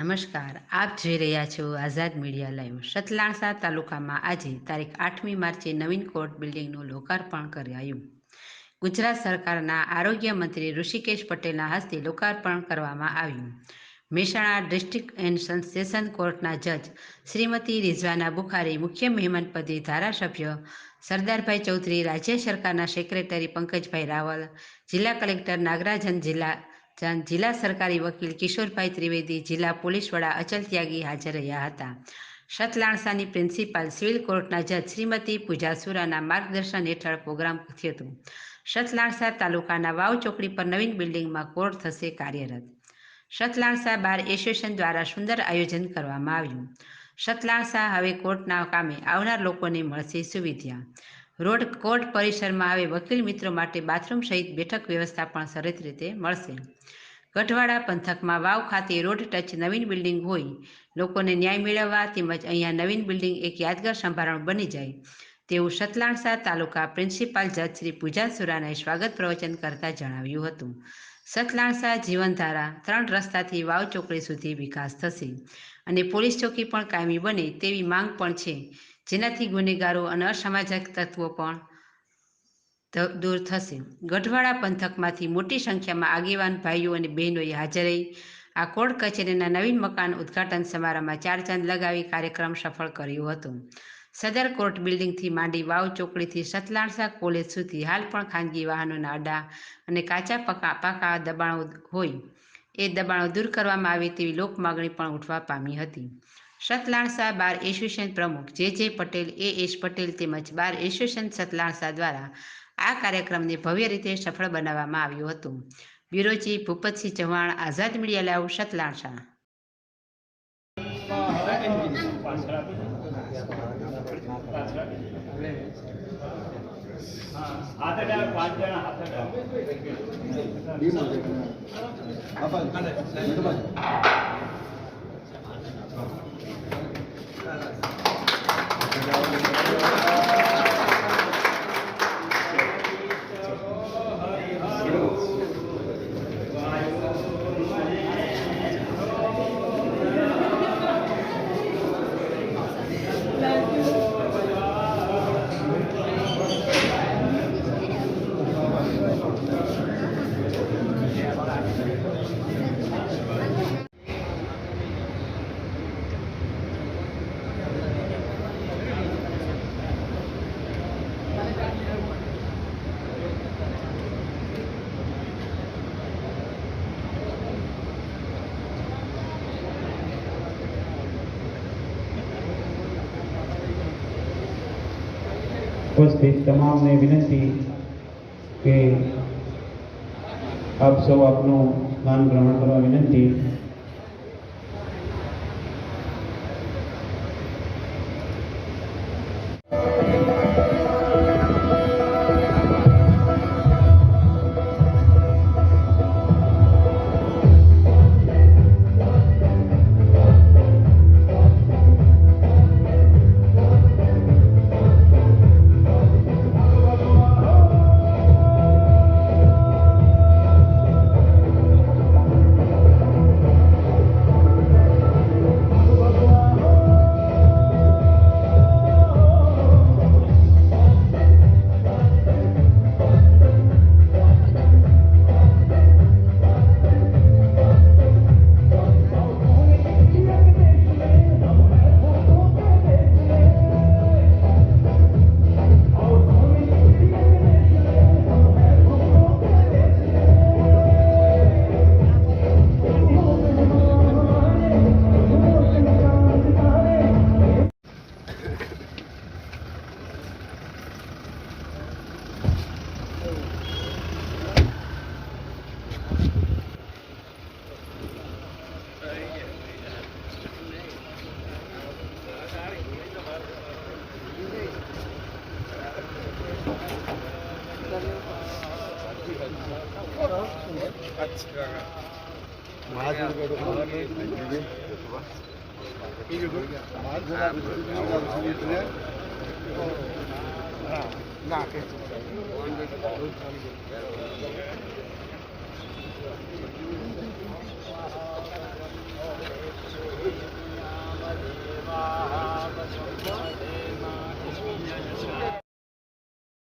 નમસ્કાર, આપ જોઈ રહ્યા છો આઝાદ મીડિયા લાઈવ. સતલાણસા તાલુકામાં આજે તારીખ 8મી માર્ચે નવીન કોર્ટ બિલ્ડિંગનું લોકાર્પણ કરાયું. ગુજરાત સરકારના આરોગ્ય મંત્રી ઋષિકેશ પટેલના હસ્તે લોકાર્પણ કરવામાં આવ્યું. મહેસાણા ડિસ્ટ્રિક્ટ એન્ડ સેશન કોર્ટના જજ શ્રીમતી રિઝવાના બુખારી, મુખ્ય મહેમાન પદે ધારાસભ્ય સરદારભાઈ ચૌધરી, રાજ્ય સરકારના સેક્રેટરી પંકજભાઈ રાવલ, જિલ્લા કલેક્ટર નાગરાજન, જિલ્લા સરકારી વકીલ કિશોરભાઈ ત્રિવેદી, જિલ્લા પોલીસ વડા અચલ ત્યાગી હાજર રહ્યા હતા. સતલાણસાની પ્રિન્સિપાલ સિવિલ કોર્ટના જજ શ્રીમતી પૂજા સુરાના માર્ગદર્શન હેઠળ પ્રોગ્રામ થયો હતો. સતલાણસા તાલુકાના વાવ ચોકડી પર નવીન બિલ્ડિંગમાં કોર્ટ થશે કાર્યરત. સતલાણસા બાર એસોસિએશન દ્વારા સુંદર આયોજન કરવામાં આવ્યું. સતલાણસા હવે કોર્ટના કામે આવનાર લોકોને મળશે સુવિધા. કોર્ટ પરિસરમાં હવે વકીલ મિત્રો માટે બાથરૂમ સહિત બેઠક વ્યવસ્થા પણ સરસ રીતે મળશે. ગઢવાડા પંથકમાં વાવ ખાતે રોડ ટચ નવીન બિલ્ડિંગ હોઈ લોકોને ન્યાય મેળવવા તેમજ અહીંયા નવીન બિલ્ડિંગ એક યાદગાર સંભારણ બની જાય તેવું સતલાણસા તાલુકા પ્રિન્સિપાલ જજ શ્રી પૂજા સુરાનાએ સ્વાગત પ્રવચન કરતા જણાવ્યું હતું. સતલાણસા જીવનધારા 3 રસ્તાથી વાવ ચોકડી સુધી વિકાસ થશે અને પોલીસ ચોકી પણ કાયમી બને તેવી માંગ પણ છે, જેનાથી ગુનેગારો અને અસામાજિક તત્વો પણ દૂર થશે. ગઢવાડા પંથકમાંથી મોટી સંખ્યામાં આગેવાન ભાઈઓ અને બહેનોએ હાજર રહી આ કોર્ટ કચેરીના નવીન મકાન ઉદ્ઘાટન સમારંભમાં 4 ચાંદ લગાવી કાર્યક્રમ સફળ કર્યો હતો. સદર કોર્ટ બિલ્ડિંગથી માંડી વાવ ચોકડીથી સતલાણસા કોલેજ સુધી હાલ પણ ખાનગી વાહનોના અડ્ડા અને કાચા પાકા દબાણો હોય એ દબાણો દૂર કરવામાં આવે તેવી લોક માગણી પણ ઉઠવા પામી હતી. સતલાણસા બાર એસોસિએશન પ્રમુખ જે પટેલ, એસ પટેલ તેમજ બાર એસોસિએશન સતલાણસા દ્વારા આ કાર્યક્રમને ભવ્ય રીતે સફળ બનાવવામાં આવ્યો હતો. બ્યુરો ચીફ ભૂપતસિંહ ચૌહાણ, આઝાદ મીડિયા લાઈવ, સતલાણસા. ઉપસ્થિત તમામને વિનંતી કે આપ સૌ આપનું સ્થાન ગ્રહણ કરવા વિનંતી.